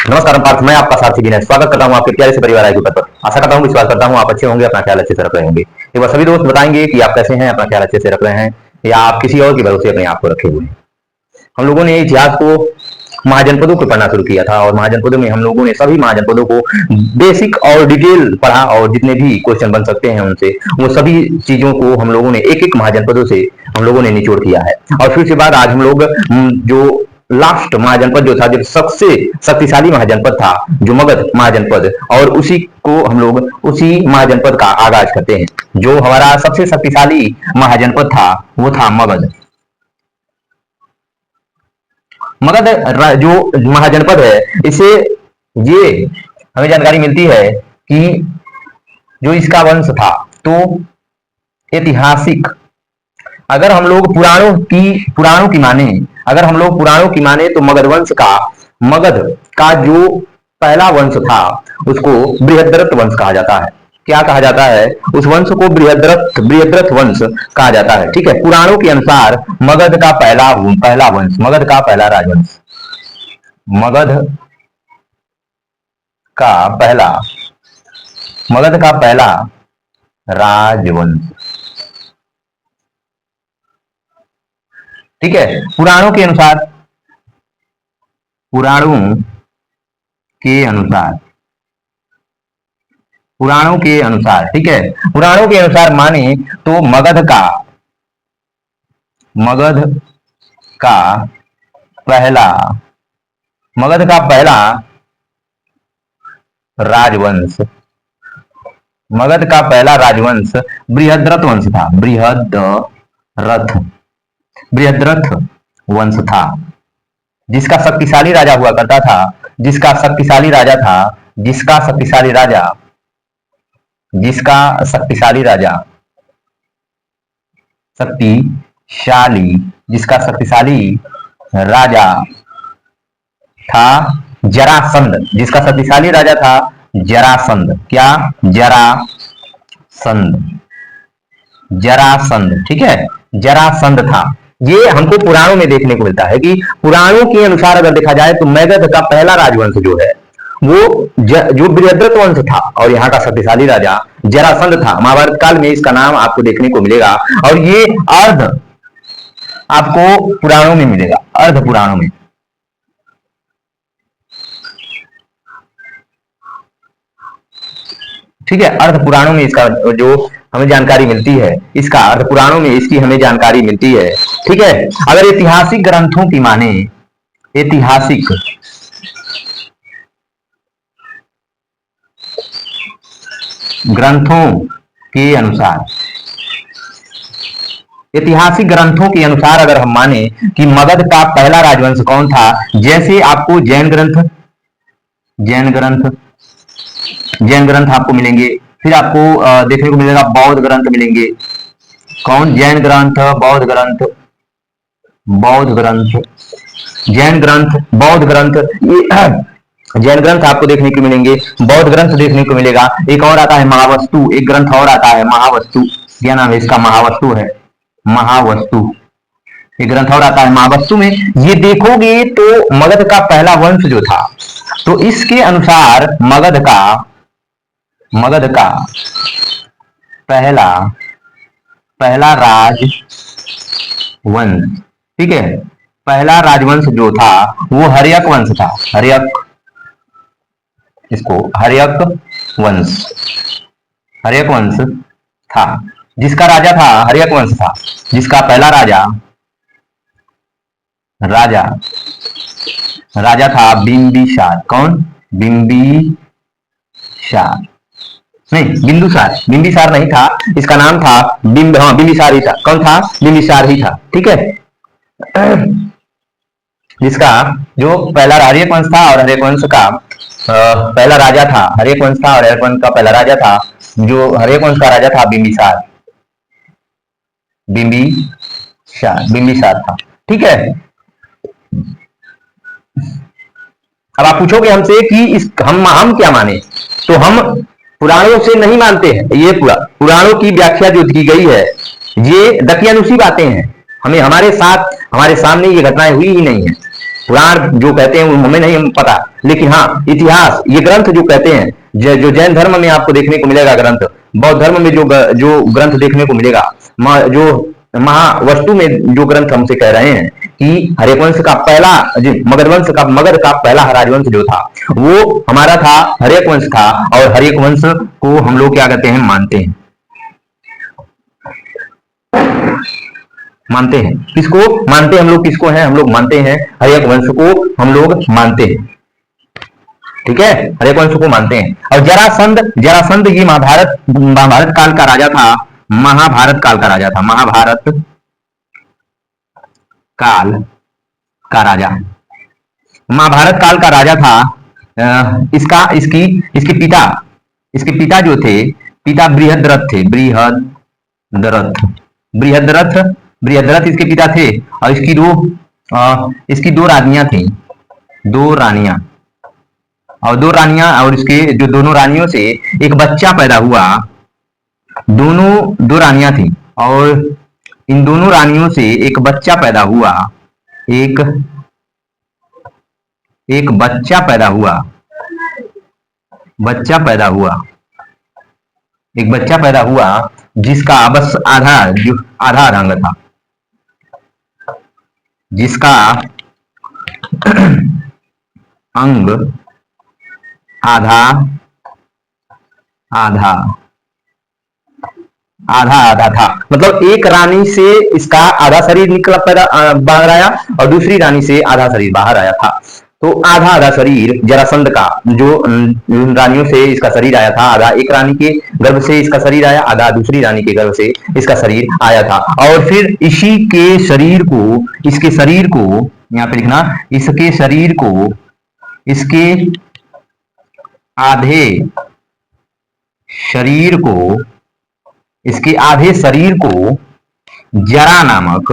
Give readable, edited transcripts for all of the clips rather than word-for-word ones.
नमस्कार पार्थ, मैं आपका साथी विनय स्वागत करता हूं आपके प्यारे से परिवार आईक्यू पर। आशा करता हूं, विश्वास करता हूं आप अच्छे होंगे, अपना ख्याल अच्छे से रख रहे होंगे। एक बार सभी दोस्त बताएंगे कि आप कैसे हैं, अपना ख्याल अच्छे से रख रहे हैं या आप किसी और के भरोसे अपने आप को रखे हुए हैं। हम लोगों ने इतिहास को महाजनपदों को पढ़ना शुरू किया था और महाजनपदों में हम लोगों ने सभी महाजनपदों को बेसिक और डिटेल पढ़ा और जितने भी क्वेश्चन बन सकते हैं उनसे वो सभी चीजों को हम लोगों ने एक एक महाजनपदों से हम लोगों ने निचोड़ किया है। और फिर से बाद आज हम लोग जो लास्ट महाजनपद जो था, जो सबसे शक्तिशाली महाजनपद था, जो मगध महाजनपद, और उसी को हम लोग उसी महाजनपद का आगाज करते हैं। जो हमारा सबसे शक्तिशाली महाजनपद था वो था मगध। मगध जो महाजनपद है, इसे ये हमें जानकारी मिलती है कि जो इसका वंश था, तो ऐतिहासिक अगर हम लोग पुराणों की माने, अगर हम लोग पुराणों की माने तो मगध का जो पहला वंश था उसको बृहद्रथ वंश कहा जाता है। क्या कहा जाता है? उस वंश को बृहद्रथ वंश कहा जाता है। ठीक है, पुराणों के अनुसार मगध का पहला वंश, मगध का पहला राजवंश, मगध का पहला राजवंश। ठीक है, पुराणों के अनुसार ठीक है, पुराणों के अनुसार माने तो मगध का पहला राजवंश, मगध का पहला राजवंश बृहद्रथ वंश था। बृहद्रथ वंश था, जिसका शक्तिशाली राजा हुआ करता था, जिसका शक्तिशाली राजा था जरासंध, क्या? जरासंध। ठीक है, जरासंध था। ये हमको पुराणों में देखने को मिलता है कि पुराणों के अनुसार अगर देखा जाए तो मगध का पहला राजवंश जो है वो जो बृहद्रथ वंश था और यहाँ का शक्तिशाली राजा जरासंध था। महाभारत काल में इसका नाम आपको देखने को मिलेगा और ये अर्ध आपको पुराणों में मिलेगा, अर्ध पुराणों में। ठीक है, अर्ध पुराणों में इसका जो हमें जानकारी मिलती है, इसका अर्ध पुराणों में इसकी हमें जानकारी मिलती है। ठीक है, अगर ऐतिहासिक ग्रंथों की माने, ऐतिहासिक ग्रंथों के अनुसार अगर हम माने कि मगध का पहला राजवंश कौन था, जैसे आपको जैन ग्रंथ आपको मिलेंगे, फिर आपको देखने को मिलेगा बौद्ध ग्रंथ मिलेंगे। कौन? जैन ग्रंथ, बौद्ध ग्रंथ, जैन ग्रंथ, बौद्ध ग्रंथ, ये जैन ग्रंथ आपको देखने को मिलेंगे, बौद्ध ग्रंथ देखने को मिलेगा। एक और आता है महावस्तु, एक ग्रंथ और आता है महावस्तु। क्या नाम है इसका? महावस्तु है, महावस्तु। एक ग्रंथ और आता है महावस्तु में ये देखोगे तो मगध का पहला वंश जो था, तो इसके अनुसार मगध का पहला राजवंश, ठीक है, पहला राजवंश जो था वो हर्यक वंश था। हर्यक वंश था, जिसका राजा था हर्यक वंश था, जिसका पहला राजा था बिंबिसार। कौन? बिंबिसार नहीं, बिंबिसार नहीं था, इसका नाम था बिंबिसार ही था। कौन था? बिंबिसार ही था। ठीक है, जिसका जो पहला हर्यक वंश था और हर्यक वंश का पहला राजा था, हर्यक वंश था और हर्यक वंश का पहला राजा था, जो हर्यक वंश का राजा था बिंबिसार था। ठीक है, अब आप पूछोगे हमसे कि हम क्या माने, तो हम पुराणों से नहीं मानते हैं। ये पुराणों की व्याख्या जो की गई है ये दकियानुसी बातें हैं, हमारे सामने ये घटनाएं हुई ही नहीं है। पुराण जो कहते हैं वो हमें नहीं पता, लेकिन हाँ इतिहास, ये ग्रंथ जो कहते हैं, जो जैन धर्म में आपको देखने को मिलेगा ग्रंथ, बौद्ध धर्म में जो ग्रंथ देखने को मिलेगा, जो महावस्तु में जो ग्रंथ हमसे कह रहे हैं कि हर्यवंश का पहला, मगध का पहला राजवंश जो था वो हमारा था, हर्यवंश था। और हर्यवंश को हम लोग क्या कहते हैं, मानते हैं। किसको मानते हैं हम लोग, किसको है हम लोग मानते हैं, हर्यवंश को हम लोग मानते हैं। ठीक है, हर्यवंश को मानते हैं। और जरासंध ये महाभारत काल का राजा था, महाभारत काल का राजा था, महाभारत काल का राजा, महाभारत काल का राजा था। इसके पिता जो थे, पिता बृहद्रथ थे, बृहद्रथ इसके पिता थे। और इसकी दो रानियां थी, और इसके जो दोनों रानियों से एक बच्चा पैदा हुआ। दो रानियां थी और इन दोनों रानियों से एक बच्चा पैदा हुआ, एक बच्चा पैदा हुआ, एक बच्चा पैदा हुआ जिसका बस आधा रंग था, जिसका अंग आधा था। मतलब एक रानी से इसका आधा शरीर निकला बाहर आया और दूसरी रानी से आधा शरीर बाहर आया था। तो आधा शरीर जरासंध का, जो रानियों से इसका शरीर आया था, आधा एक रानी के गर्भ से इसका शरीर आया, आधा दूसरी रानी के गर्भ से इसका शरीर आया था। और फिर इसके शरीर को यहाँ पे लिखना, इसके शरीर को, इसके आधे शरीर को जरा नामक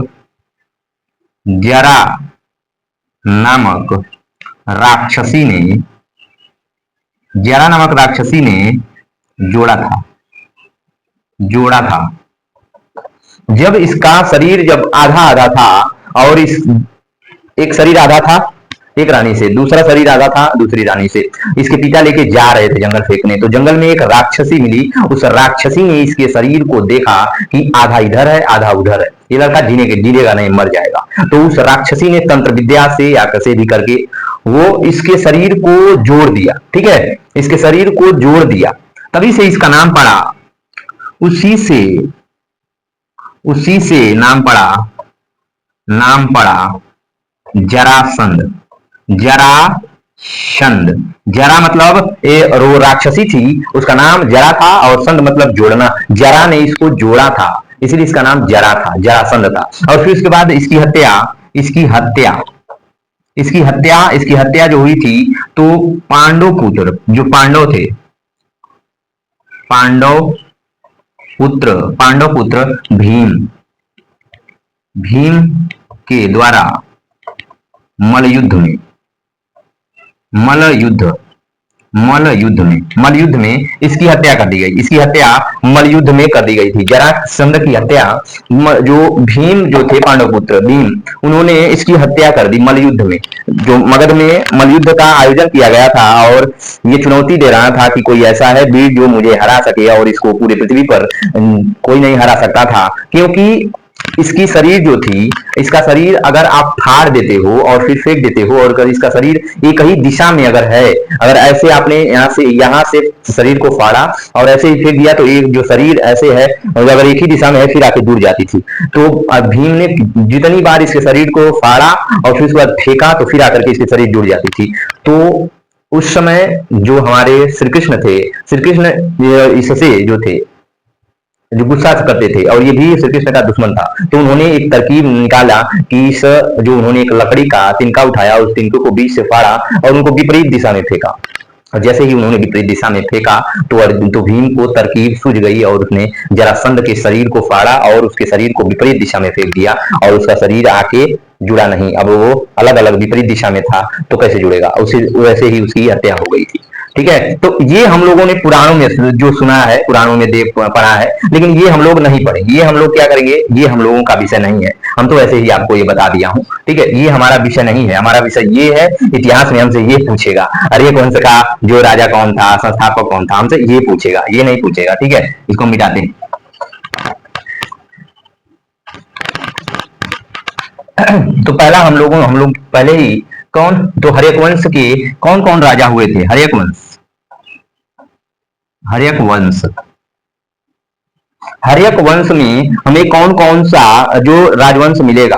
राक्षसी ने जोड़ा था। जब इसका शरीर जब आधा था और एक शरीर आधा था एक रानी से, दूसरा शरीर आधा था दूसरी रानी से, इसके पिता लेके जा रहे थे जंगल फेंकने। तो जंगल में एक राक्षसी मिली, उस राक्षसी ने इसके शरीर को देखा कि आधा इधर है आधा उधर है, ये लड़का जीनेगा नहीं, मर जाएगा। तो उस राक्षसी ने तंत्र विद्या से या कैसे भी करके वो इसके शरीर को जोड़ दिया। ठीक है, इसके शरीर को जोड़ दिया, तभी से इसका नाम पड़ा, उसी से नाम पड़ा जरासंध। जरा मतलब रो राक्षसी थी, उसका नाम जरा था, और संध मतलब जोड़ना, जरा ने इसको जोड़ा था, इसलिए इसका नाम जरा था, जरासंध था। और फिर उसके बाद इसकी हत्या जो हुई थी, तो पांडव पुत्र भीम के द्वारा मल्लयुद्ध में इसकी हत्या कर दी गई। इसकी हत्या मल्लयुद्ध में कर दी गई थी। जरासंध की हत्या, जो भीम जो थे पांडव पुत्र भीम, उन्होंने इसकी हत्या कर दी मल्लयुद्ध में। जो मगध में मल्लयुद्ध का आयोजन किया गया था और ये चुनौती दे रहा था कि कोई ऐसा है वीर जो मुझे हरा सके, और इसको पूरे पृथ्वी पर कोई नहीं हरा सकता था, क्योंकि इसकी शरीर जो थी, इसका शरीर अगर आप फाड़ देते हो और फिर फेंक देते हो, और अगर इसका शरीर एक ही दिशा में अगर है, अगर ऐसे आपने यहाँ से शरीर को फाड़ा और ऐसे ही फेंक दिया, तो एक जो शरीर ऐसे है अगर एक ही दिशा में है फिर आके जुड़ जाती थी। तो भीम ने जितनी बार इसके शरीर को फाड़ा और फिर उसके बाद फेंका, तो फिर आकर के इसके शरीर जुड़ जाती थी। तो उस समय जो हमारे श्री कृष्ण थे, श्री कृष्ण इससे जो थे जो गुस्सा करते थे, और ये भी श्री कृष्ण का दुश्मन था, तो उन्होंने एक तरकीब निकाला कि जो उन्होंने एक लकड़ी का तिनका उठाया, उस तिनके को बीच से फाड़ा और उनको विपरीत दिशा में फेंका। और जैसे ही उन्होंने विपरीत दिशा में फेंका तो भीम को तरकीब सूझ गई और उसने जरासंध के शरीर को फाड़ा और उसके शरीर को विपरीत दिशा में फेंक दिया, और उसका शरीर आके जुड़ा नहीं। अब वो अलग अलग विपरीत दिशा में था तो कैसे जुड़ेगा, उसी वैसे ही उसकी हत्या हो गई थी। ठीक है, तो ये हम लोगों ने पुराणों में जो सुना है, पुराणों में देख पढ़ा है, लेकिन ये हम लोग नहीं पढ़ेंगे। ये हम लोग क्या करेंगे, ये हम लोगों का विषय नहीं है। हम तो ऐसे ही आपको ये बता दिया हूँ, ठीक है। ये हमारा विषय नहीं है। हमारा विषय ये है, इतिहास में हमसे ये पूछेगा, अरे वंश का जो राजा कौन था, संस्थापक कौन था, हमसे ये पूछेगा, ये नहीं पूछेगा, ठीक है। इसको मिटाते हैं। तो पहला हम लोग पहले ही कौन, तो हर्यक वंश के कौन कौन राजा हुए थे? हर्यक वंश, हर्यक वंश, हर्यक वंश में हमें कौन कौन सा जो राजवंश मिलेगा?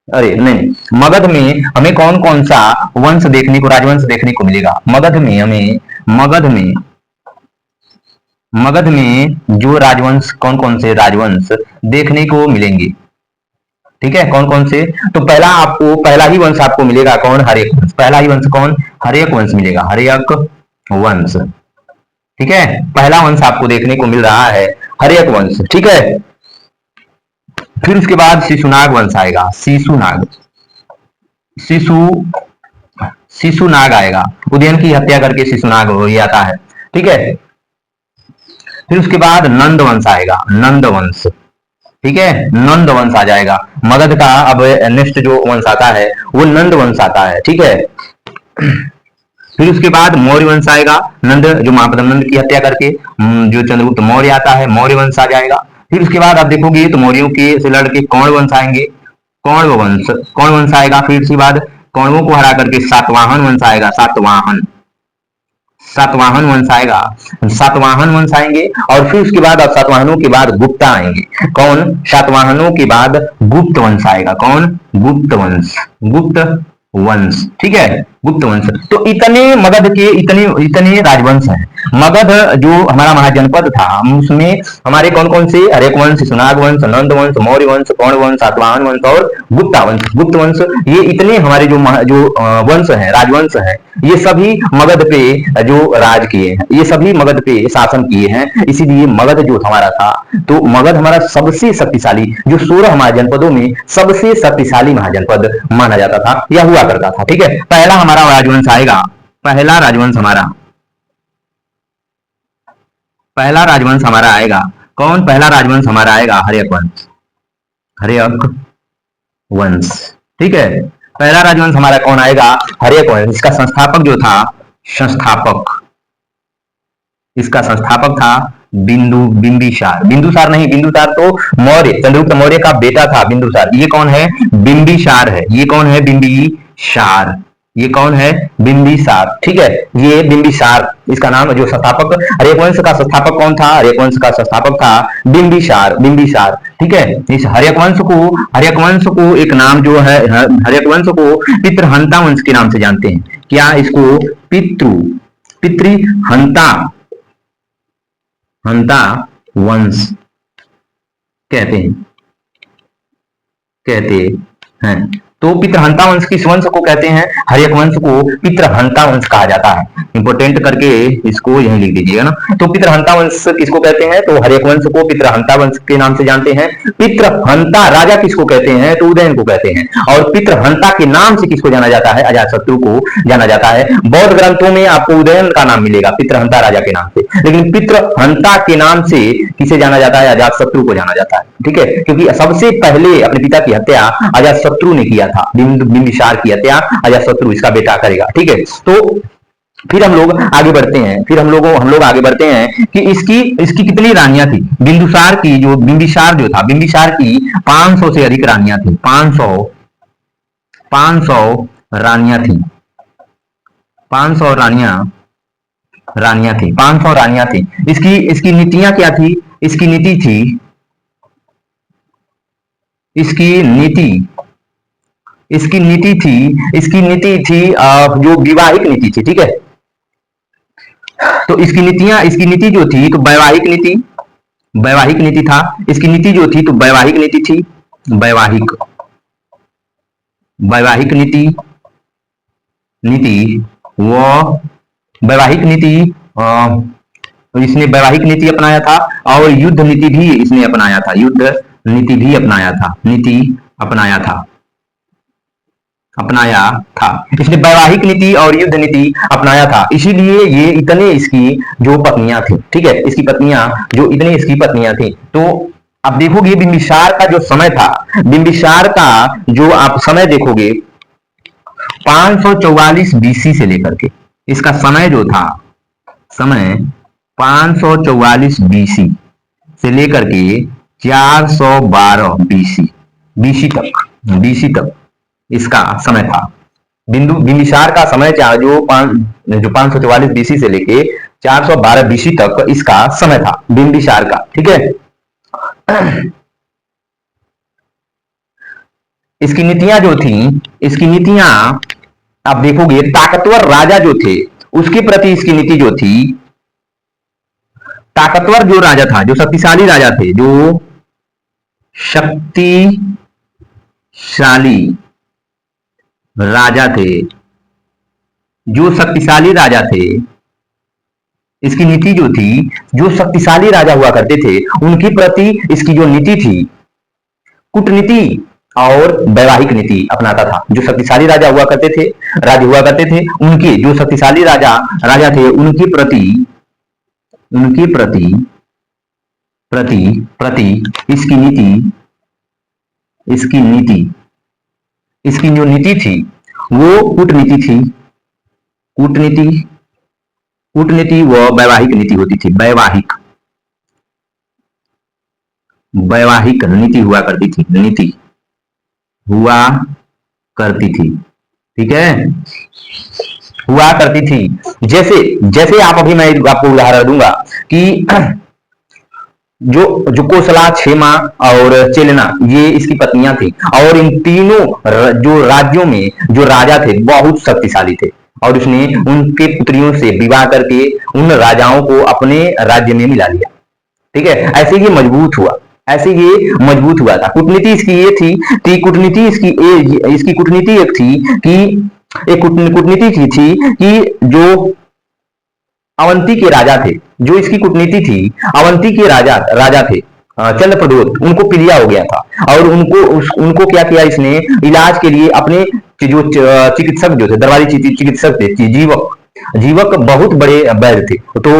अरे नहीं, मगध में हमें कौन कौन सा वंश देखने को, राजवंश देखने को मिलेगा? मगध में हमें, मगध में जो राजवंश, कौन कौन से राजवंश देखने को मिलेंगे? ठीक है, कौन कौन से? तो पहला आपको, पहला ही वंश आपको मिलेगा कौन? हर्यक वंश। पहला ही वंश कौन? हर्यक वंश मिलेगा, हर्यक वंश। ठीक है, पहला वंश आपको देखने को मिल रहा है हर्यक वंश, ठीक है। फिर उसके बाद शिशुनाग वंश आएगा, शिशुनाग, शिशुनाग आएगा। उदयन की हत्या करके शिशुनाग ये आता है, ठीक है। फिर उसके बाद नंद वंश आएगा, नंद वंश, ठीक है, नंद वंश आ जाएगा। मगध का अब नेक्स्ट जो वंश आता है वो नंद वंश आता है, ठीक है। फिर उसके बाद मौर्य वंश आएगा, नंद जो महापद्म की हत्या करके जो चंद्रगुप्त मौर्य आता है, मौर्य वंश आ जाएगा। फिर उसके बाद आप देखोगे तो मौर्यों के से लड़के कौण वंश आएंगे, कौण वंश आएगा। फिर उसके बाद कौणवों को हरा करके सातवाहन वंश आएगा, सातवाहन वंश आएगा, सातवाहन वंश आएंगे। और फिर उसके बाद अब सातवाहनों के बाद गुप्ता आएंगे। कौन? सातवाहनों के बाद गुप्त वंश आएगा। कौन? गुप्त वंश, गुप्त वंश, ठीक है, गुप्त वंश। तो इतने मगध के इतने इतने राजवंश हैं। मगध जो हमारा महाजनपद था, उसमें हमारे कौन कौन से? हर्यक वंश, शिशुनाग वंश, नंद वंश, मौर्य वंश, कौण वंश, सातवाहन वंश और गुप्ता वंश, गुप्त वंश। ये इतने हमारे जो वंश हैं, राजवंश हैं, ये सभी मगध पे जो राज किए हैं, ये सभी मगध पे शासन किए हैं। इसीलिए मगध जो हमारा था, तो मगध हमारा सबसे शक्तिशाली, जो 16 महाजनपदों में सबसे शक्तिशाली महाजनपद माना जाता था या हुआ करता था, ठीक है। पहला हमारा राजवंश आएगा, पहला राजवंश हमारा आएगा कौन? पहला राजवंश हमारा आएगा हर्यक वंश, हर्यक वंश, ठीक है। पहला राजवंश हमारा कौन आएगा? हर्यक वंश। इसका संस्थापक जो था, इसका संस्थापक था बिंबिसार, बिंदुसार नहीं, बिंदुसार तो मौर्य, चंद्रगुप्त मौर्य का बेटा था बिंदुसार। ये कौन है? बिंबिसार है। ये कौन है? बिंबिसार। ये कौन है? बिंबिसार, ठीक है, ये बिंबिसार। इसका नाम जो संस्थापक, हर्यक वंश का संस्थापक कौन था? हर्यक वंश का संस्थापक था बिंबिसार, बिंबिसार, ठीक है। इस हर्यक वंश को एक नाम जो है, हर्यक वंश को पितृहंता वंश के नाम से जानते हैं। क्या इसको? पितृहंता वंश कहते हैं। तो पितृहंता वंश किस वंश को कहते हैं? हर्यक वंश को पितृहंता वंश कहा जाता है। इंपोर्टेंट करके इसको यहीं लिख दीजिएगा ना। तो पितृहंता वंश किसको कहते हैं? तो हर्यक वंश को पितृहंता वंश के नाम से जानते हैं। पितृहंता राजा किसको कहते हैं? तो उदयन को कहते हैं। और पितृहंता के नाम से किसको जाना जाता है? अजातशत्रु को जाना जाता है। बौद्ध ग्रंथों में आपको उदयन का नाम मिलेगा पितृहंता राजा के नाम से, लेकिन पितृहंता के नाम से किसे जाना जाता है? अजातशत्रु को जाना जाता है, ठीक है। क्योंकि सबसे पहले अपने पिता की हत्या अजातशत्रु ने किया था, बिंबिसार की हत्या अजातशत्रु इसका बेटा करेगा, ठीक है। तो फिर हम लोग आगे बढ़ते हैं, कि इसकी कितनी रानियां थी? बिंदुसार की, जो बिंबिसार जो था, बिंबिसार की 500 से अधिक रानियां थी। 500 रानियां थी, 500 रानियां थी। इसकी नीतियां क्या थी? इसकी नीति थी जो विवाहिक नीति थी, ठीक है। तो इसकी नीति जो थी, तो वैवाहिक नीति था। इसकी नीति जो थी, तो वैवाहिक नीति थी, वैवाहिक नीति वो वैवाहिक नीति, इसने वैवाहिक नीति अपनाया था। और युद्ध नीति भी इसने अपनाया था, नीति अपनाया था। अपनाया था। इसने वैवाहिक नीति और युद्ध नीति अपनाया था, इसीलिए ये इतने इसकी जो पत्नियां थी, ठीक है, इसकी पत्नियां जो इतने इसकी पत्नियां थी। तो आप देखोगे बिंबिसार का जो समय था, बिंबिसार का जो आप समय देखोगे 544 बीसी से लेकर के इसका समय जो था, समय 544 बीसी से लेकर के 412 बीसी, बीसी तक इसका समय था। बिंबिसार का समय जो 544 बीसी से लेके 412 बीसी तक इसका समय था बिंबिसार का, ठीक है। इसकी नीतियां जो थी, इसकी नीतियां आप देखोगे ताकतवर राजा जो थे उसके प्रति इसकी नीति जो थी, ताकतवर जो राजा था, जो शक्तिशाली राजा थे, जो शक्तिशाली राजा थे, जो शक्तिशाली राजा थे, इसकी नीति जो थी, जो शक्तिशाली राजा हुआ करते थे उनके प्रति इसकी जो नीति थी, कूटनीति और वैवाहिक नीति अपनाता था। जो शक्तिशाली राजा हुआ करते थे, राज्य हुआ करते थे, उनके जो शक्तिशाली राजा थे उनके प्रति इसकी जो नीति थी वो कूटनीति थी, कूटनीति व वैवाहिक नीति होती थी। वैवाहिक नीति हुआ करती थी, ठीक है, हुआ करती थी। जैसे आप अभी मैं आपको उदाहरण दूंगा कि जो कोसला, क्षेमा और चेलना ये इसकी पत्नियां थी, और इन तीनों जो राज्यों में जो राजा थे बहुत शक्तिशाली थे, और उसने उनके पुत्रियों से विवाह करके उन राजाओं को अपने राज्य में मिला लिया, ठीक है। ऐसे ये मजबूत हुआ था। कूटनीति इसकी ये थी कि कूटनीति इसकी कूटनीति एक थी कि एक कूटनीति की थी कि जो अवंती के राजा थे, जो इसकी कूटनीति थी, अवंती के राजा थे चंद्रप्रद्योत, उनको पीलिया हो गया था, और उनको क्या किया इसने, इलाज के लिए अपने जो चिकित्सक जो थे, दरबारी चिकित्सक थे, जीवक बहुत बड़े वैद्य थे, तो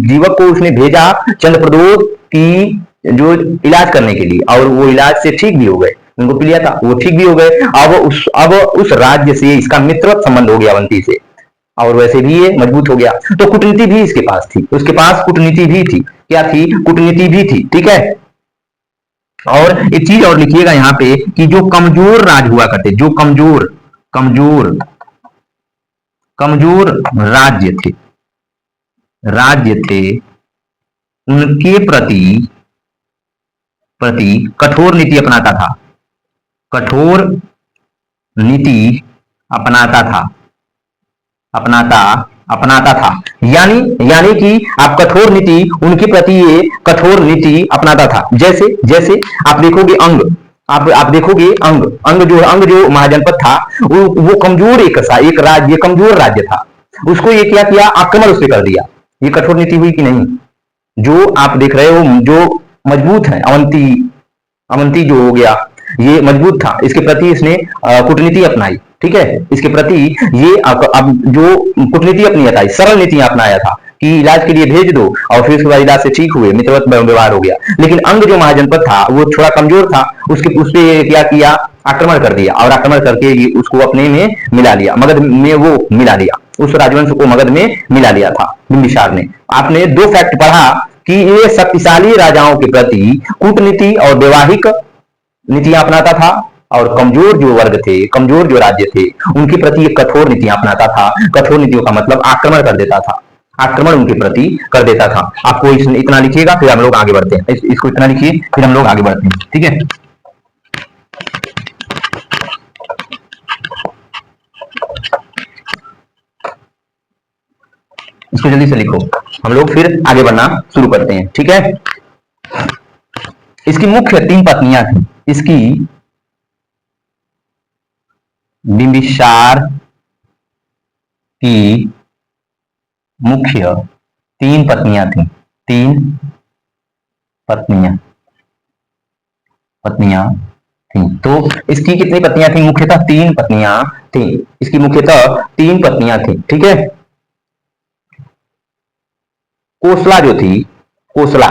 जीवक को उसने भेजा चंद्रप्रद्योत की जो इलाज करने के लिए, और वो इलाज से ठीक भी हो गए, उनको पीलिया था वो ठीक भी हो गए। अब उस राज्य से इसका मित्रवत संबंध हो गया अवंती से, और वैसे भी ये मजबूत हो गया। तो कूटनीति भी इसके पास थी, उसके पास कूटनीति भी थी, क्या थी, कूटनीति भी थी, ठीक है। और एक चीज और लिखिएगा यहाँ पे कि जो कमजोर राज हुआ करते, जो कमजोर राज्य थे उनके प्रति कठोर नीति अपनाता था, यानी कि आप कठोर नीति उनके प्रति ये कठोर नीति अपनाता था। जैसे आप देखोगे आप देखोगे अंग जो महाजनपद था वो कमजोर कमजोर राज्य था, उसको ये क्या किया, आक्रमण उस पर कर दिया। ये कठोर नीति हुई कि नहीं? जो आप देख रहे हो जो मजबूत है, अवंती जो हो गया ये मजबूत था, इसके प्रति इसने कूटनीति अपनाई, ठीक है। इसके प्रति ये अब जो कूटनीति अपनी था, सरल नीतियां अपनाया था कि इलाज के लिए भेज दो, और फिर उसके बाद इलाज से ठीक हुए, मित्रवत व्यवहार हो गया। लेकिन अंग जो महाजनपद था वो थोड़ा कमजोर था, उस पर क्या किया, आक्रमण कर दिया, और आक्रमण करके उसको अपने में मिला लिया, मगध में वो मिला लिया, उस राजवंश को मगध में मिला लिया था बिंबिसार ने। आपने दो फैक्ट पढ़ा कि ये शक्तिशाली राजाओं के प्रति कूटनीति और वैवाहिक नीतियां अपनाता था, और कमजोर जो वर्ग थे, कमजोर जो राज्य थे, उनके प्रति एक कठोर नीतियां अपनाता था। कठोर नीतियों का मतलब आक्रमण कर देता था, आक्रमण उनके प्रति कर देता था। आपको इतना लिखिएगा, फिर हम लोग आगे बढ़ते हैं। इसको इतना लिखिए, फिर हम लोग आगे बढ़ते हैं, ठीक है। इसको जल्दी से लिखो, हम लोग फिर आगे बढ़ना शुरू करते हैं, ठीक है। इसकी मुख्य 3 पत्नियां थी, इसकी बिंबिसार की मुख्य 3 पत्नियां थी, 3 पत्नियां थी। तो इसकी कितनी पत्नियां थी? मुख्यतः 3 पत्नियां थी। इसकी मुख्यतः 3 पत्नियां थी। ठीक है। कोसला जो थी, कोसला,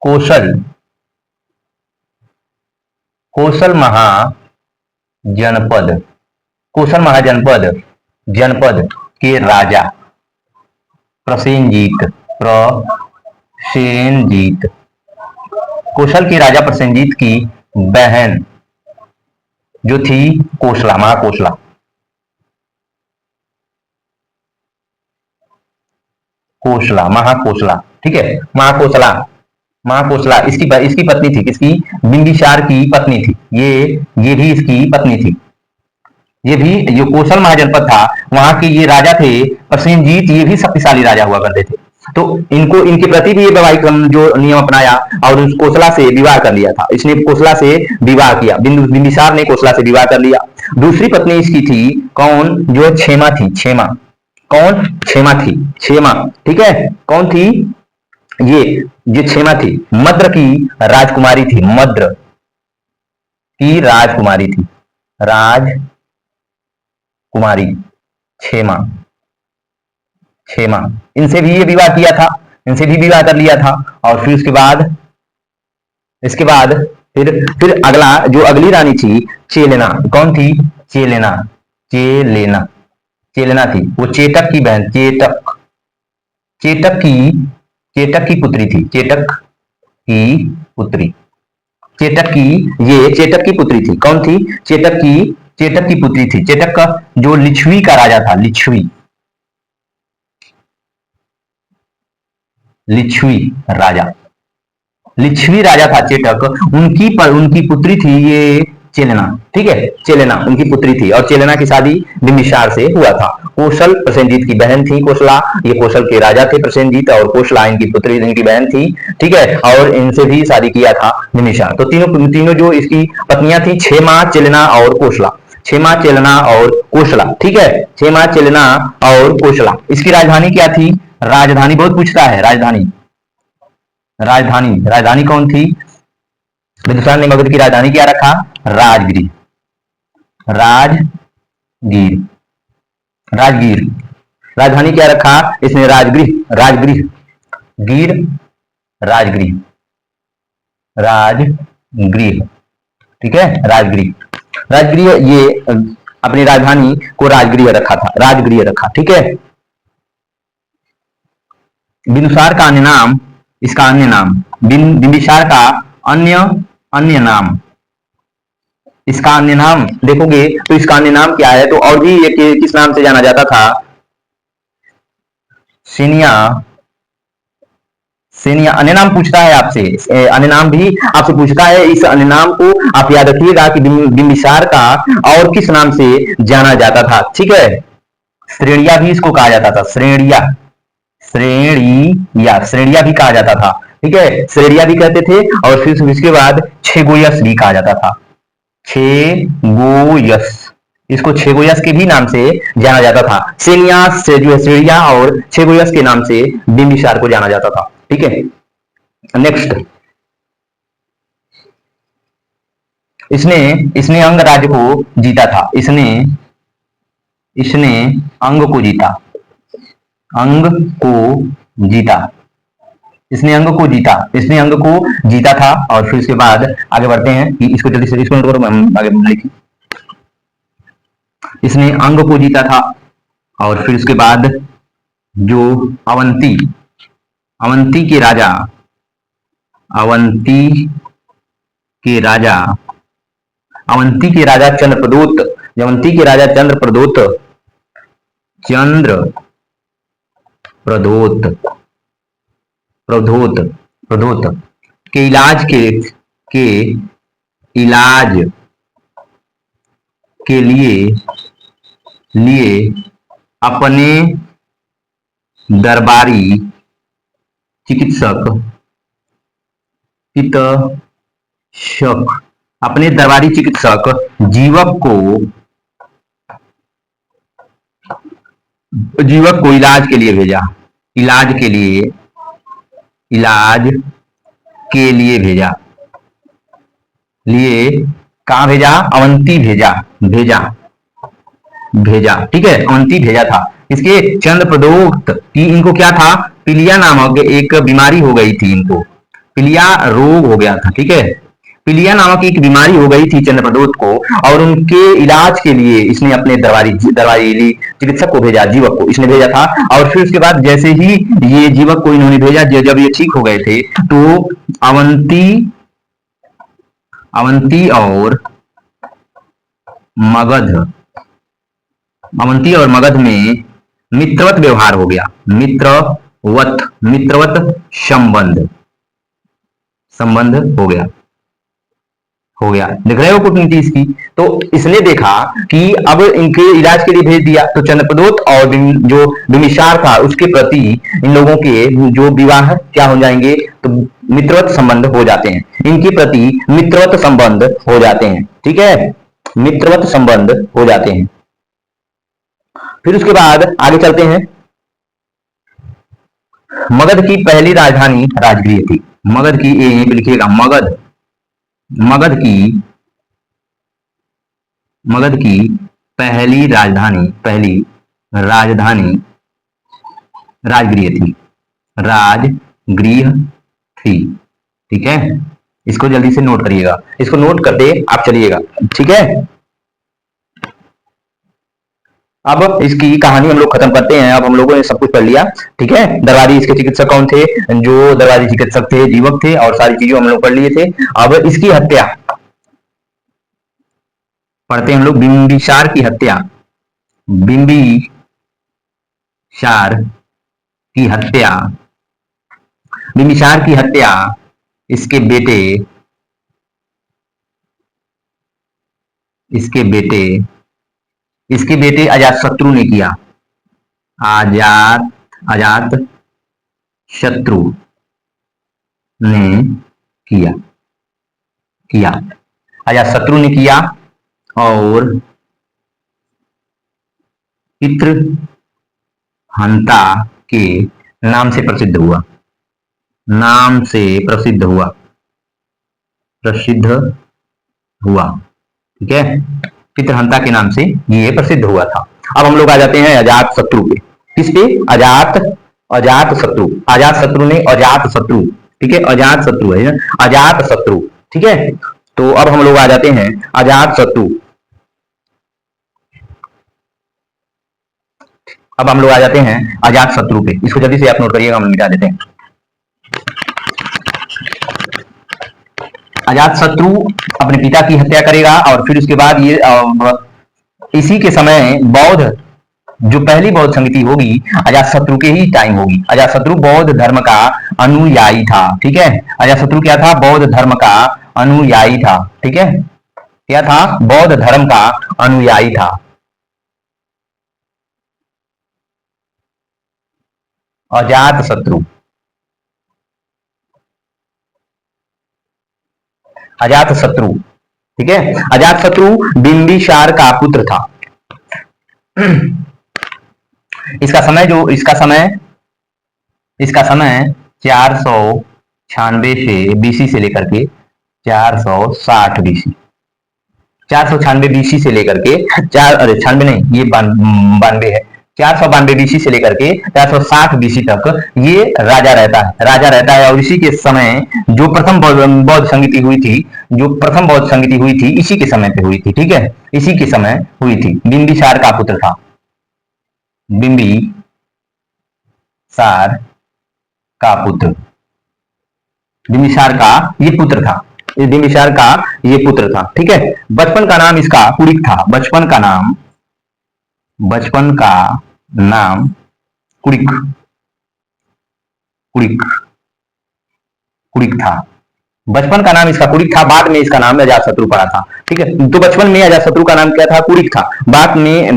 कोशल, कोशल महाजनपद, कोशल महाजनपद जनपद के राजा प्रसेनजीत, प्रसेनजीत, कोशल के राजा प्रसेनजीत की बहन जो थी कोसला, महाकोसला, कोसला, महाकोसला, ठीक है, महाकोसला, महाकोसला इसकी पत्नी थी। किसकी? बिंबिसार की पत्नी थी। ये भी इसकी पत्नी थी। ये भी जो कोसल महाजनपद था वहां के ये राजा थे प्रसेनजीत, ये भी शक्तिशाली राजा हुआ करते थे। तो इनको इनके प्रति भी ये वैवाहिक जो नियम अपनाया और उस कोसला से विवाह कर लिया था। इसने कोसला से विवाह किया, बिंबिसार ने कोसला से विवाह कर लिया। दूसरी पत्नी इसकी थी कौन? जो क्षेमा थी, क्षेमा। कौन? क्षेमा थी, क्षेमा। ठीक है। कौन थी? ये जो क्षेमा थी मद्र की राजकुमारी थी, मद्र की राजकुमारी थी, राजकुमारी, क्षेमा, क्षेमा। इनसे भी ये विवाह किया था, इनसे भी विवाह कर लिया था। और फिर उसके बाद इसके बाद फिर अगला जो अगली रानी थी चेलेना। कौन थी? चेलेना, चेलेना, चेलेना थी। वो चेटक की बहन, चेटक, चेटक की, चेटक की पुत्री थी, चेटक की पुत्री, चेटक की, ये चेटक की पुत्री थी। कौन थी? चेटक की, चेटक की पुत्री थी। चेटक का जो लिच्छवी का राजा था, लिच्छवी, लिच्छवी राजा, लिच्छवी राजा था चेटक। उनकी पुत्री थी ये चेलेना। ठीक है, चेलेना उनकी पुत्री थी और चेलेना की शादी बिंबिसार से हुआ था। कौशल प्रसेनजीत की बहन थी कोसला, ये कौशल के राजा थे प्रसेनजीत, और कोसला इनकी पुत्री, इनकी बहन थी। ठीक है, और इनसे भी शादी किया था बिंबिसार। तो तीनों तीनों जो इसकी पत्नियां थी, क्षेमा, चेलेना और कोसला, क्षेमा, चेलेना और कोसला। ठीक है, क्षेमा, चेलेना और कोसला। इसकी राजधानी क्या थी? राजधानी बहुत पूछता है, राजधानी, राजधानी, राजधानी कौन थी? बिंदुसार ने मगध की राजधानी क्या रखा? राजगिरी, राजगीर, राजगीर। राजधानी क्या रखा इसने? राजगृह, राजगृह, गिर, राजगृह, राजगृह। ठीक है, राजगृह, राजगृह। ये अपनी राजधानी को राजगृह रखा था, राजगृह रखा। ठीक है। बिंदुसार का अन्य नाम, इसका अन्य नाम, बिंबिसार का अन्य अन्य नाम, इसका अन्य नाम देखोगे तो इसका अन्य नाम क्या है? तो और भी ये किस नाम से जाना जाता था? Xenia, Xenia. अन्य नाम पूछता है आपसे, अन्य नाम भी आपसे पूछता है। इस अन्य नाम को आप याद रखिएगा कि बिंबिसार का और किस नाम से जाना जाता था। ठीक है, श्रेणिया भी इसको कहा जाता था, श्रेणिया, श्रेणिया, श्रेणिया भी कहा जाता था। ठीक है, श्रेणिया भी कहते थे। और फिर इसके बाद छेगोयस भी कहा जाता था, छेगोयस, इसको छेगोयस के भी नाम से जाना जाता था। सेनियास से जो है श्रेणिया और छेगोयस के नाम से बिंबिसार को जाना जाता था। ठीक है, नेक्स्ट, इसने इसने अंग राज्य को जीता था। इसने इसने अंग को जीता, अंग को जीता, इसने अंग को जीता, इसने अंग को जीता था। और फिर इसके बाद आगे बढ़ते हैं कि इसको जल्दी से इसको नोट करो, हम आगे लिखें। इसने अंग को जीता था। और फिर उसके बाद जो अवंती, अवंती के राजा, अवंती के राजा, अवंती के राजा चंद्रप्रदोत, अवंती के राजा चंद्रप्रदोत, चंद्र प्रदोत, प्रदोत, प्रदोत के इलाज के इलाज के लिए अपने दरबारी चिकित्सक अपने दरबारी चिकित्सक जीवक को इलाज के लिए भेजा। इलाज के लिए भेजा। कहां भेजा? अवंती भेजा। ठीक है, अवंती भेजा था। इसके चंद्रप्रदोक्त की इनको क्या था? पीलिया नामक एक बीमारी हो गई थी। इनको पीलिया रोग हो गया था। ठीक है, पीलिया नामक एक बीमारी हो गई थी चंद्रप्रदोत को, और उनके इलाज के लिए इसने अपने दरबारी चिकित्सक को भेजा, जीवक को इसने भेजा था। और फिर उसके बाद जैसे ही ये जीवक को इन्होंने भेजा, जब ये ठीक हो गए थे, तो अवंती और मगध में मित्रवत व्यवहार हो गया। मित्रवत संबंध हो गया। देख रहे हो कूटनीति इसकी। तो इसने देखा कि अब इनके इलाज के लिए भेज दिया, तो चंद्रप्रदोत और जो बिंबिसार था उसके प्रति इन लोगों के जो विवाह क्या हो जाएंगे? तो मित्रवत संबंध हो जाते हैं। इनके प्रति मित्रवत संबंध हो जाते हैं। ठीक है, मित्रवत संबंध हो जाते हैं। फिर उसके बाद आगे चलते हैं। मगध की पहली राजधानी राजगृह थी। मगध की, यहीं पे लिखिएगा, मगध की पहली राजधानी राजगृह थी। ठीक है, इसको जल्दी से नोट करिएगा। इसको नोट करते आप चलिएगा। ठीक है, अब इसकी कहानी हम लोग खत्म करते हैं। अब हम लोगों ने सब कुछ पढ़ लिया। ठीक है, दरबारी इसके चिकित्सक कौन थे? जो दरबारी चिकित्सक थे जीवक थे, और सारी चीजों हम लोग पढ़ लिए थे। अब इसकी हत्या पढ़ते हैं हम लोग। बिंबिसार की हत्या इसके बेटे अजातशत्रु ने किया। अजातशत्रु ने किया और पितृहंता के नाम से प्रसिद्ध हुआ। ठीक है, पितृहंता के नाम से ये प्रसिद्ध हुआ था। अब हम लोग आ जाते हैं अजातशत्रु पे। किस पे? अजातशत्रु। ठीक है, अजातशत्रु है ना, अजातशत्रु। ठीक है, तो अब हम लोग आ जाते हैं अजातशत्रु। पे। इसको जल्दी से आप नोट करिएगा, हम मिटा देते हैं। अजातशत्रु अपने पिता की हत्या करेगा, और फिर उसके बाद ये इसी के समय जो पहली बौद्ध संगति होगी अजातशत्रु के ही टाइम होगी। अजातशत्रु बौद्ध धर्म का अनुयायी था। ठीक है, अजातशत्रु क्या था? बौद्ध धर्म का अनुयायी था। ठीक है, क्या था? बौद्ध धर्म का अनुयायी था। अजातशत्रु ठीक है, अजातशत्रु बिंबिसार का पुत्र था। इसका समय 496 से बीसी से लेकर के 460 बीसी 496 बीसी से लेकर के 96 नहीं, ये 92 है। 492 बीसी से लेकर के 460 बीसी तक ये राजा रहता है। और इसी के समय जो प्रथम बौद्ध संगति हुई थी, इसी के समय पे हुई थी। ठीक है, इसी के समय हुई थी। बिंबिसार का पुत्र था। बिंबिसार का ये पुत्र था। ठीक है, बचपन का नाम इसका कुड़िक था। बचपन का नाम कुड़िक था। बचपन का नाम इसका कुड़िक था। बाद में इसका नाम अजातशत्रु पड़ा था। ठीक है, तो बचपन में अजातशत्रु का नाम क्या था? कुड़िक था। बाद में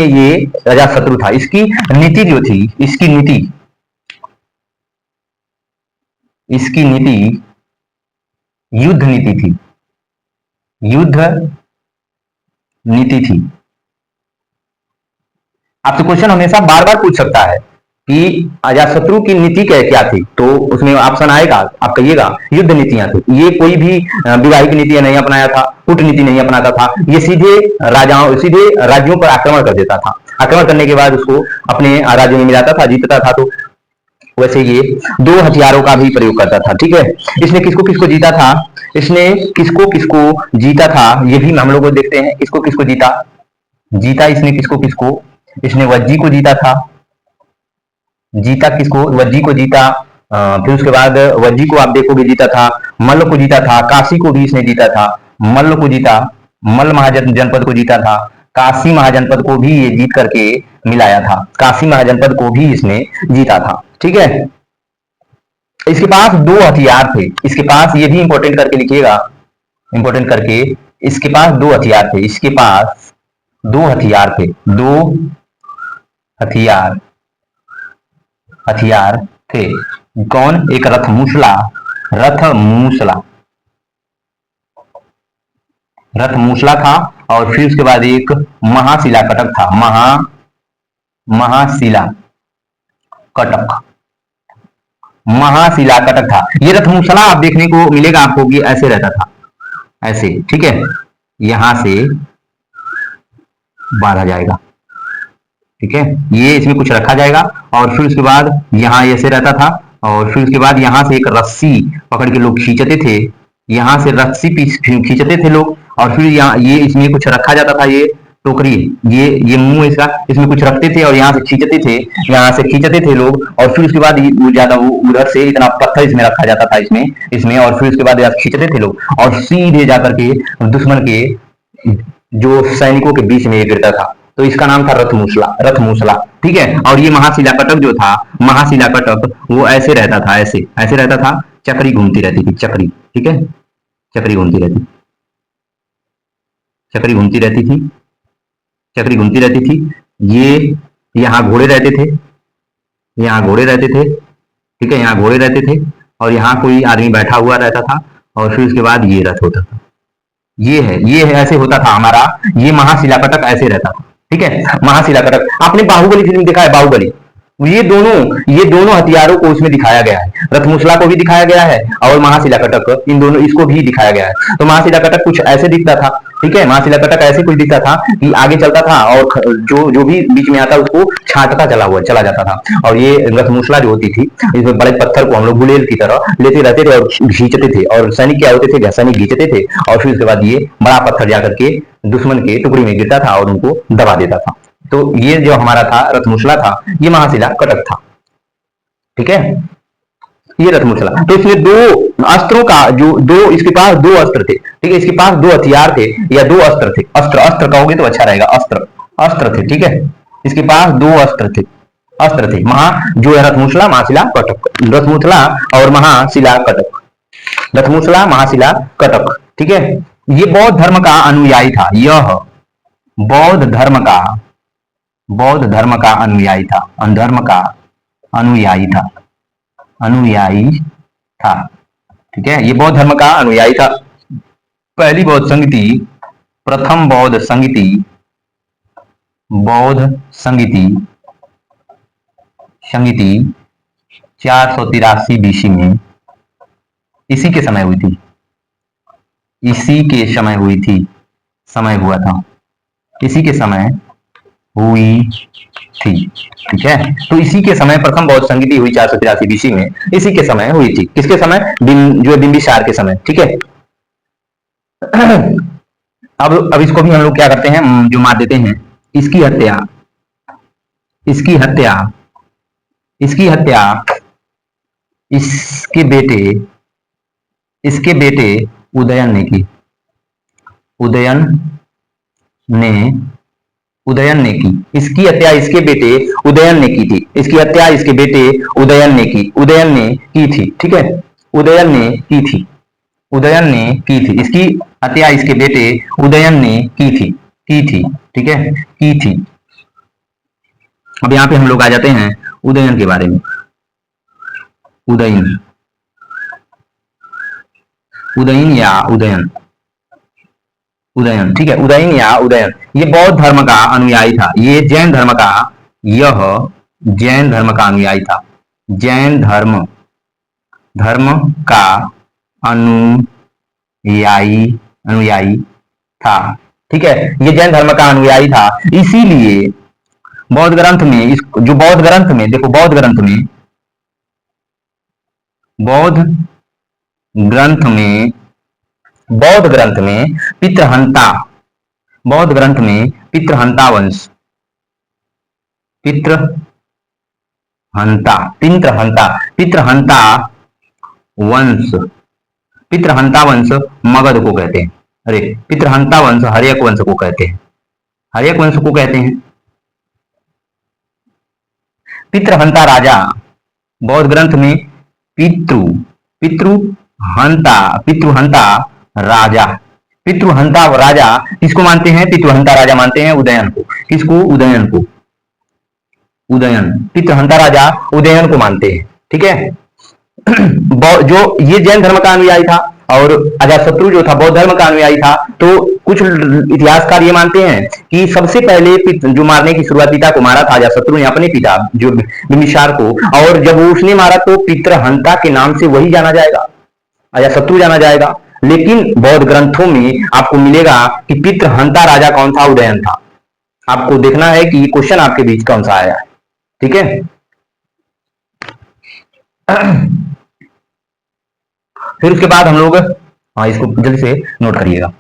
ये अजातशत्रु था। इसकी नीति इसकी नीति युद्ध नीति थी, युद्ध नीति थी। आपसे क्वेश्चन हमेशा बार बार पूछ सकता है कि अजातशत्रु की नीति क्या थी, तो उसमें ऑप्शन आएगा, आप कहिएगा युद्ध नीतियां थी। ये कोई भी विवाहिक नीतियां नहीं अपनाया था, कूटनीति नहीं अपनाता था, ये सीधे राजाओं, सीधे राज्यों पर आक्रमण कर देता था। आक्रमण करने के बाद उसको अपने राज्यों में मिलाता था, जीतता था। तो वैसे ये दो हथियारों का भी प्रयोग करता था। ठीक है, इसने किसको किसको जीता था, इसने किसको किसको जीता था, ये भी हम लोग देखते हैं। किसको किसको जीता, जीता इसने किसको किसको, इसने वज्जी को जीता था, जीता किसको, वज्जी को जीता। फिर उसके बाद वज्जी को आप देखोगे जीता था, मल्ल को जीता था, काशी को भी इसने जीता था, मल्ल को जीता, मल्ल महाजनपद को जीता था, काशी महाजनपद को भी ये जीत करके मिलाया था, काशी महाजनपद को भी इसने जीता था। ठीक है, इसके पास दो हथियार थे, इसके पास, ये भी इंपॉर्टेंट करके लिखिएगा, इंपॉर्टेंट करके, इसके पास दो हथियार थे, इसके पास दो हथियार थे, दो हथियार हथियार थे। कौन, एक रथ मूसला, रथ मूसला, रथ मूसला था, और फिर उसके बाद एक महाशिला कटक था, महाशिला कटक, महाशिला कटक था। ये रथ मूसला आप देखने को मिलेगा आपको कि ऐसे रहता था, ऐसे। ठीक है, यहां से बांधा जाएगा। ठीक है, ये इसमें कुछ रखा जाएगा, और फिर उसके बाद यहाँ ऐसे रहता था, और फिर उसके बाद यहाँ से एक रस्सी पकड़ के लोग खींचते थे, यहाँ से रस्सी खींचते थे लोग, और फिर यहाँ ये इसमें कुछ रखा जाता था, ये टोकरी, ये मुंह इसका, इसमें कुछ रखते थे और यहाँ से खींचते थे, यहाँ से खींचते थे लोग, और फिर उसके बाद ज्यादा उधर से इतना पत्थर इसमें रखा जाता था, इसमें इसमें और फिर उसके बाद खींचते थे लोग, और सीधे जाकर के दुश्मन के जो सैनिकों के बीच में ये गिरता था। तो इसका नाम था रथ मूसला, रथ मूसला। ठीक है, और ये महाशिला कटक जो था, महाशिला कटक वो ऐसे रहता था, ऐसे ऐसे रहता था, चक्री घूमती रहती थी, चक्री। ठीक है, चक्री घूमती रहती, चक्री घूमती रहती थी, चक्री घूमती रहती थी। ये यहाँ घोड़े रहते थे, यहाँ घोड़े रहते थे। ठीक है, यहाँ घोड़े रहते थे, और यहाँ कोई आदमी बैठा हुआ रहता था, और फिर उसके बाद ये रथ होता था। ये है ऐसे होता था हमारा, ये महाशिला कटक ऐसे रहता था। ठीक है, महाशिला कटक, आपने बाहुबली फिल्म देखा है, बाहुबली, ये दोनों हथियारों को इसमें दिखाया गया है, रथ मूसला को भी दिखाया गया है और महाशिला कटक, इन दोनों इसको भी दिखाया गया है। तो महाशिला कटक कुछ ऐसे दिखता था। ठीक है, महाशिला कटक ऐसे कुछ दिखता था कि आगे चलता था, और जो भी बीच में आता उसको छांटता चला जाता था। और ये रथ मूसला जो होती थी, इसमें बड़े पत्थर को हम लोग गुलेल की तरह लेते रहते थे और खींचते थे, और सैनिक क्या होते थे, सैनिक खींचते थे, और फिर उसके बाद ये बड़ा पत्थर जाकर के दुश्मन के टुकड़ी में गिरता था और उनको दबा देता था। तो ये जो हमारा था रथ मूसला था, ये महाशिला कटक था। ठीक है, ये रथ मूसला। तो इसमें दो अस्त्रों का जो दो, इसके पास दो अस्त्र थे। ठीक है, इसके पास दो हथियार थे या दो अस्त्र थे, अस्त्र कहोगे तो अच्छा रहेगा, अस्त्र थे। ठीक है, इसके पास दो अस्त्र थे, जो है रथ मूसला, महाशिला कटक, रथ मूसला और महाशिला कटक, रथ मूसला महाशिला कटक। ठीक है, ये बौद्ध धर्म का अनुयायी था, यह बौद्ध धर्म का अनुयायी था, धर्म का अनुयायी था, अनुयायी था। ठीक है, ये बौद्ध धर्म का अनुयायी था। पहली बौद्ध संगति, प्रथम बौद्ध संगति, संगति 483 बीसी में इसी के समय हुई थी, इसी के समय हुई थी, समय हुआ था, इसी के समय हुई थी। ठीक है, तो इसी के समय प्रथम बौद्ध संगति हुई 483 बीसी में, इसी के समय हुई थी। किसके समय, जो बिंबिसार के समय। ठीक है, अब इसको भी हम लोग क्या करते हैं, जो मार देते हैं, इसकी हत्या इसके बेटे उदयन ने की, उदयन ने की इसकी हत्या, इसके बेटे उदयन ने की थी, इसकी हत्या इसके बेटे उदयन ने की थी। ठीक है, उदयन ने की थी, इसकी हत्या इसके बेटे उदयन ने की थी। ठीक है, की थी। अब यहाँ पे हम लोग आ जाते हैं उदयन के बारे में। उदयन या उदयन, उदयन, ठीक है, उदयन या उदयन, ये बौद्ध धर्म का अनुयायी था। ये जैन धर्म का, यह जैन धर्म का अनुयायी था। जैन धर्म धर्म का अनुयायी अनुयायी था, ठीक है, ये जैन धर्म का अनुयायी था। इसीलिए बौद्ध ग्रंथ में, इस जो बौद्ध ग्रंथ में देखो, बौद्ध ग्रंथ में, बौद्ध ग्रंथ में, बौद्ध ग्रंथ में पितृहंता, बौद्ध ग्रंथ में पितृहंता वंश, पितृहंता, पितृहंता, पितृहंता वंश, पितृहंता वंश मगध को कहते हैं। अरे, पितृहंता वंश हर्यक वंश को कहते हैं, हर्यक वंश को कहते हैं। पितृहंता राजा, बौद्ध ग्रंथ में पितृहंता, पितृहंता राजा, पितृहंता राजा किसको मानते हैं? पितृहंता राजा मानते हैं उदयन को। किसको? उदयन को। उदयन, पितृहंता राजा उदयन को मानते हैं, ठीक है। जो ये जैन धर्म का अनुयायी था और अजातशत्रु जो था बौद्ध धर्म का अनुयायी था। तो कुछ इतिहासकार ये मानते हैं कि सबसे पहले जो मारने की शुरुआत पिता को मारा था अजातशत्रु ने, अपने पिता जो बिंबिसार को, और जब उसने मारा तो पितृहंता के नाम से वही जाना जाएगा, अजातशत्रु जाना जाएगा। लेकिन बौद्ध ग्रंथों में आपको मिलेगा कि पितृहंता राजा कौन था? उदयन था। आपको देखना है कि ये क्वेश्चन आपके बीच कौन सा आया है, ठीक है। फिर उसके बाद हम लोग, हाँ, इसको जल्दी से नोट करिएगा।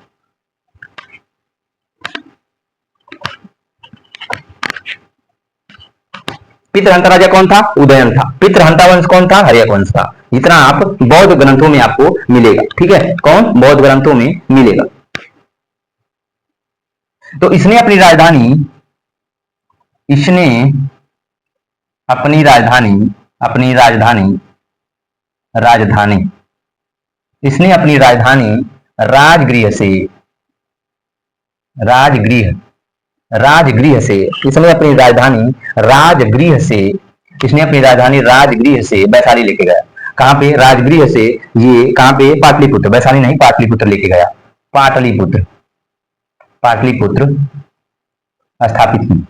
पितृहंता राजा कौन था? उदयन था। पितृहंता वंश कौन था? हर्यक वंश था। इतना आप बौद्ध ग्रंथों में आपको मिलेगा, ठीक है। कौन? बौद्ध ग्रंथों में मिलेगा। तो इसने अपनी राजधानी, इसने अपनी राजधानी, अपनी राजधानी, राजधानी, इसने अपनी राजधानी राजगृह से, राजगृह, राजगृह से, इसने अपनी राजधानी राजगृह से, इसने अपनी राजधानी राजगृह से वैशाली लेके गया। कहां पे? राजगृह से। ये कहां पे? पाटलिपुत्र, वैशाली नहीं, पाटलिपुत्र लेके गया। पाटलिपुत्र, पाटलिपुत्र स्थापित की,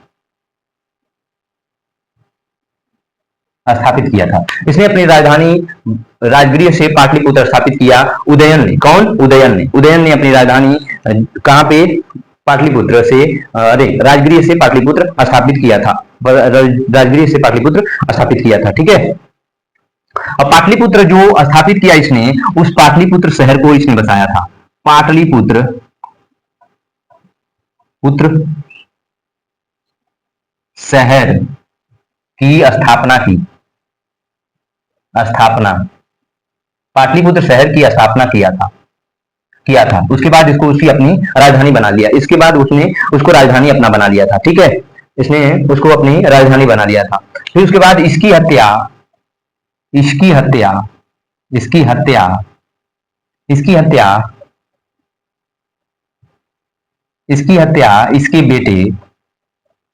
स्थापित किया था। इसने अपनी राजधानी राजगृह से पाटलिपुत्र स्थापित किया। उदयन ने, कौन? उदयन ने, उदयन ने अपनी राजधानी कहां पे? पाटलिपुत्र से, अरे, राजगृह से पाटलिपुत्र स्थापित किया था। राजगृह से पाटलिपुत्र स्थापित किया था, ठीक है। अब पाटलिपुत्र जो स्थापित किया इसने, उस पाटलिपुत्र शहर को इसने बसाया था। पाटलिपुत्र शहर की स्थापना की, स्थापना, पाटलिपुत्र शहर की स्थापना किया था। उसके बाद इसको उसकी अपनी राजधानी बना लिया। इसके बाद उसने उसको राजधानी अपना बना लिया था, ठीक है। इसने उसको अपनी राजधानी बना लिया था। फिर उसके बाद इसकी हत्या, इसकी हत्या, इसकी हत्या, इसकी हत्या, इसकी हत्या इसके बेटे,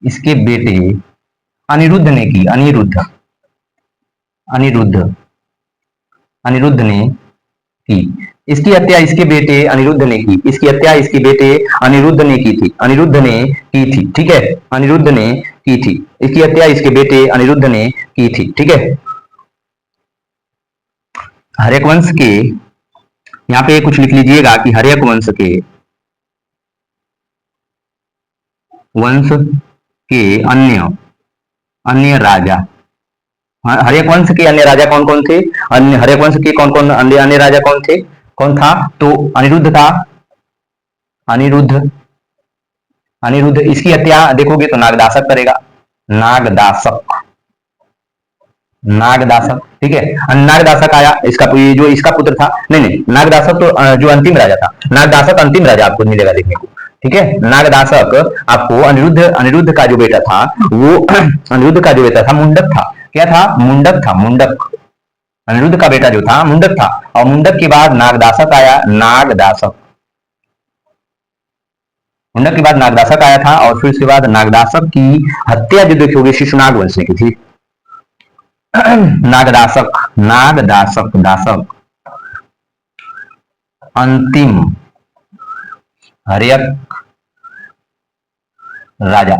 इसके बेटे अनिरुद्ध ने की। अनिरुद्ध, अनिरुद्ध, अनिरुद्ध ने की। इसकी हत्या इसके बेटे अनिरुद्ध ने की। इसकी हत्या इसके बेटे अनिरुद्ध ने की थी। अनिरुद्ध ने की थी, ठीक है। अनिरुद्ध ने की थी। इसकी हत्या इसके बेटे अनिरुद्ध ने की थी, ठीक है। हर्यक वंश के, यहां पे कुछ लिख लीजिएगा कि हर्यक वंश के, वंश के अन्य, अन्य राजा, हर्यक वंश के अन्य राजा कौन कौन थे? अन्य हर्यक वंश के कौन कौन अन्य राजा कौन थे? कौन था? तो अनिरुद्ध था। अनिरुद्ध, अनिरुद्ध। इसकी हत्या देखोगे तो नागदासक करेगा। नागदासक, नागदासक, ठीक है। नागदासक आया, इसका जो इसका पुत्र था, नहीं नहीं, नागदासक तो जो अंतिम राजा था, नागदासक अंतिम राजा आपको मिलेगा देखने को, ठीक है। नागदासक आपको अनिरुद्ध, अनिरुद्ध का जो बेटा था वो अनिरुद्ध का जो बेटा था मुंडक था। क्या था? मुंडक था, मुंडक। अनिरुद्ध का बेटा जो था मुंडक था, और मुंडक के बाद नागदासक आया। नागदासक, मुंडक के बाद नागदासक आया था, और फिर उसके बाद नागदासक की हत्या जो देखोगे शिशुनाग वंश ने की थी। नागदासक, नागदासक, दासक, अंतिम हर्यक राजा,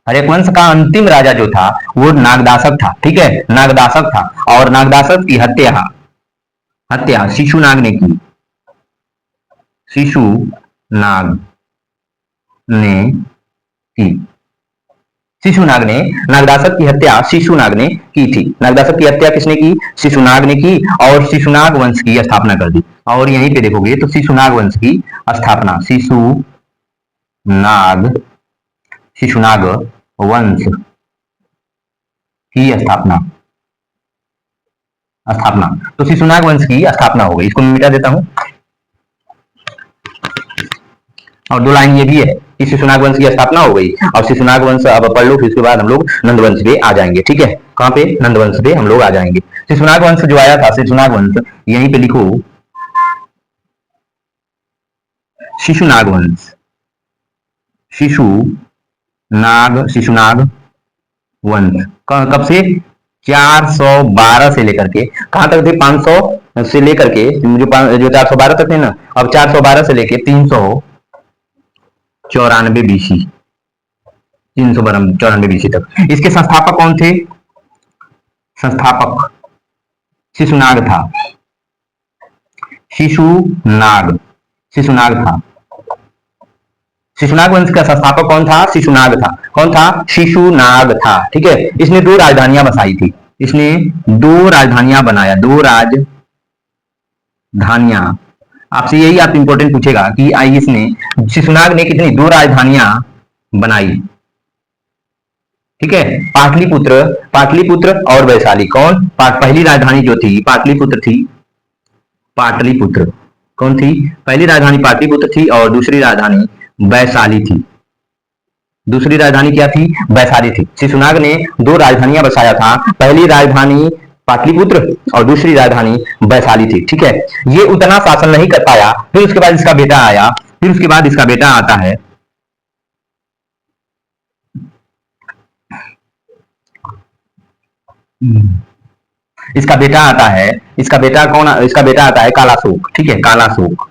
हर्यक वंश का अंतिम राजा जो था वो नागदासक था। ठीक है, नागदासक था। और नागदासक की हत्या हत्या शिशुनाग ने की। शिशुनाग ने की। शिशुनाग ने, नागदासक की हत्या शिशुनाग ने की थी। नागदासक की हत्या किसने की? शिशुनाग ने की। और शिशुनाग वंश की स्थापना कर दी। और यहीं पे देखोगे तो शिशुनाग वंश की स्थापना, शिशुनाग वंश की स्थापना स्थापना तो शिशुनाग वंश की स्थापना हो गई। इसको मैं मिटा देता हूं। और दो लाइन ये भी है कि शिशुनाग वंश की स्थापना हो गई। और शिशुनाग वंश अब पढ़ लो, फिर उसके बाद हम लोग नंदवंश पे आ जाएंगे। ठीक है, कहां पे? नंदवंश पे हम लोग आ जाएंगे। शिशुनाग वंश जो आया था, शिशुनाग वंश, यहीं पे लिखो शिशुनाग वंश। शिशुनाग वंश कब से? 412 से लेकर के कहां तक थे? 500 से लेकर के जो 412 तक थे ना, अब 412 से लेकर 394 बीसी, 394 बीसी तक। इसके संस्थापक कौन थे? संस्थापक शिशुनाग था। शिशुनाग था। शिशुनाग वंश का संस्थापक कौन था? शिशुनाग था। कौन था? शिशुनाग था। ठीक है, इसने 2 राजधानियां बसाई थी। इसने 2 राजधानियां बनाया, 2 राजधानियां। आपसे यही आप इंपॉर्टेंट पूछेगा कि इसने, शिशुनाग ने कितनी? 2 राजधानियां बनाई। ठीक है, पाटलिपुत्र और वैशाली। कौन? पहली राजधानी जो थी पाटलिपुत्र थी। पाटलिपुत्र कौन थी? पहली राजधानी पाटलिपुत्र थी और दूसरी राजधानी वैशाली थी। दूसरी राजधानी क्या थी? वैशाली थी। शिशुनाग ने 2 राजधानियां बसाया था। पहली राजधानी पाटलिपुत्र और दूसरी राजधानी वैशाली थी। ठीक है, ये उतना शासन नहीं कर पाया। फिर उसके बाद इसका बेटा आया। फिर उसके बाद इसका बेटा आता है, इसका बेटा आता है। इसका बेटा कौन? इसका बेटा आता है कालाशोक। ठीक है, कालाशोक।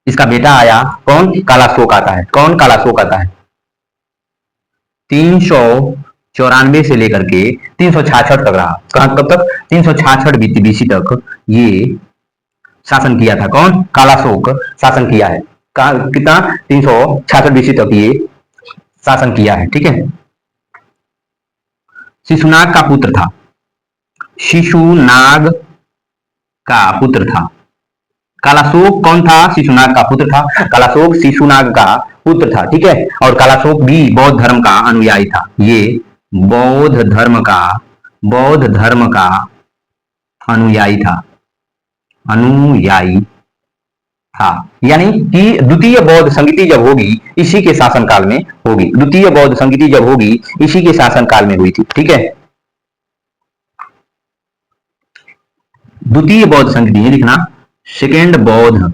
इसका बेटा आया कौन? कालाशोक आता है। कौन? कालाशोक आता है। 394 से लेकर के 366 तक रहा। कब तक? 366 बीसी तक ये शासन किया था। कौन? कालाशोक शासन किया है। कितना? 366 बीसी तक ये शासन किया है। ठीक है, शिशुनाग का पुत्र था। शिशुनाग का पुत्र था। कालाशोक कौन था? शिशुनाग का पुत्र था। कालाशोक शिशुनाग का पुत्र था। ठीक है, और कालाशोक भी बौद्ध धर्म का अनुयायी था। ये बौद्ध धर्म का अनुयायी था। यानी कि द्वितीय बौद्ध संगीति जब होगी इसी के शासनकाल में होगी। द्वितीय बौद्ध संगीति जब होगी इसी के शासनकाल में हुई थी। ठीक है, द्वितीय बौद्ध संगीति, ये लिखना, सेकेंड बौद्ध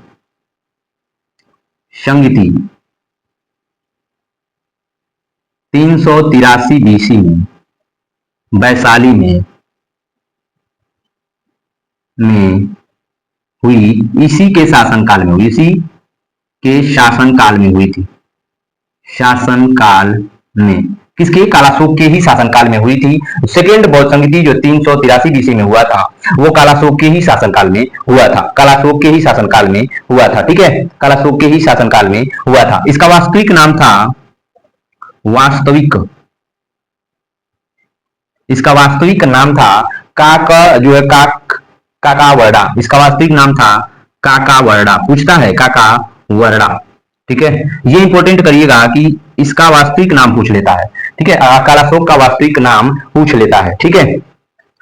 संगीति 383 बीसी में वैशाली में हुई। इसी के शासनकाल में हुई। इसी के शासनकाल में हुई थी। शासनकाल में किसके? कालाशोक के ही शासनकाल में हुई थी। सेकेंड बौद्ध संगीति जो 383 बीसी में हुआ था वो कालाशोक के ही शासनकाल में हुआ था। कालाशोक के ही शासनकाल में हुआ था। ठीक है, कालाशोक के ही शासनकाल में हुआ था। इसका वास्तविक नाम था, इसका वास्तविक नाम था काकावर्डा। इसका वास्तविक नाम था काकावर्डा। पूछता है काकावर्डा। ठीक है, ये इंपॉर्टेंट करिएगा कि इसका वास्तविक नाम पूछ लेता है। ठीक है, कालाशोक का वास्तविक नाम पूछ लेता है। ठीक है,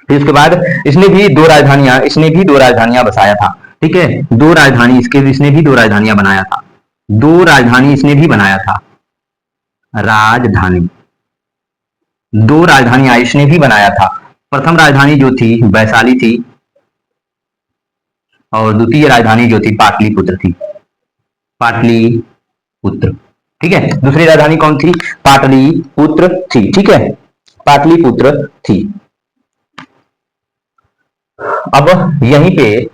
फिर उसके बाद इसने भी 2 राजधानियां बसाया था। ठीक है, 2 राजधानी इसने भी 2 राजधानियां बनाया था। 2 राजधानी इसने भी बनाया था। 2 राजधानियां इसने भी बनाया था। प्रथम राजधानी जो थी वैशाली थी और द्वितीय राजधानी जो थी पाटलिपुत्र थी। पाटलिपुत्र। ठीक है, दूसरी राजधानी कौन थी? पाटलिपुत्र थी। ठीक है, पाटलिपुत्र थी। अब यहीं पे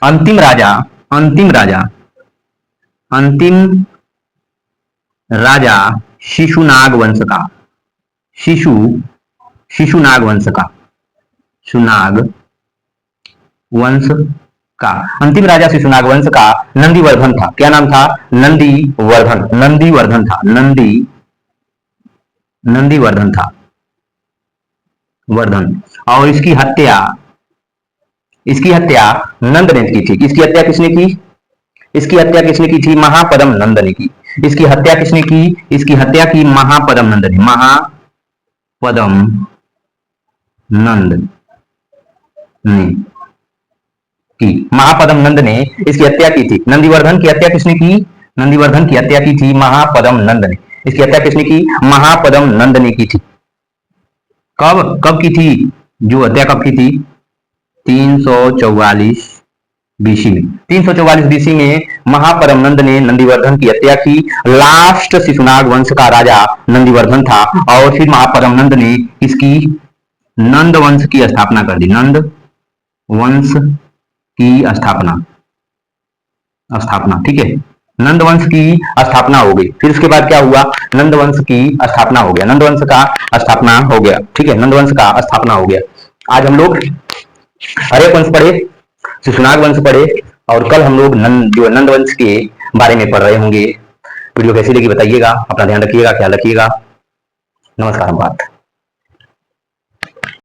अंतिम राजा अंतिम राजा अंतिम राजा शिशुनाग वंश का शिशुनाग वंश का सुनाग वंश का अंतिम राजा शिशुनाग वंश का नंदीवर्धन था। क्या नाम था? नंदीवर्धन था। नंदीवर्धन था वर्धन। और इसकी हत्या नंद ने की थी। इसकी हत्या किसने की? इसकी हत्या किसने की थी? महापदम नंद ने की। इसकी हत्या किसने की? इसकी हत्या की महापदम नंद ने। महापदम नंद ने की। महापदम नंद ने इसकी हत्या की थी। नंदीवर्धन की हत्या किसने की? नंदीवर्धन की हत्या की थी महापदम नंद ने। इसकी हत्या किसने की? महापदम नंद ने की थी। कब की थी? जो हत्या कब की थी? 344 बीसी में। 344 बीसी में महापदम नंद ने नंदीवर्धन की हत्या की। लास्ट शिशुनाग वंश का राजा नंदीवर्धन था और फिर महापदम नंद ने इसकी नंद वंश की स्थापना कर दी। नंद वंश की स्थापना ठीक है। नंद वंश की स्थापना हो गई। फिर उसके बाद क्या हुआ? नंद वंश की स्थापना हो गया। नंद वंश का स्थापना हो गया ठीक है। नंद वंश का स्थापना हो गया। आज हम लोग हर्यक वंश पढ़े, शिशुनाग वंश पढ़े और कल हम लोग नंद वंश के बारे में पढ़ रहे होंगे। वीडियो कैसी लगी बताइएगा। अपना ध्यान रखिएगा, ख्याल रखिएगा। नमस्कार। बात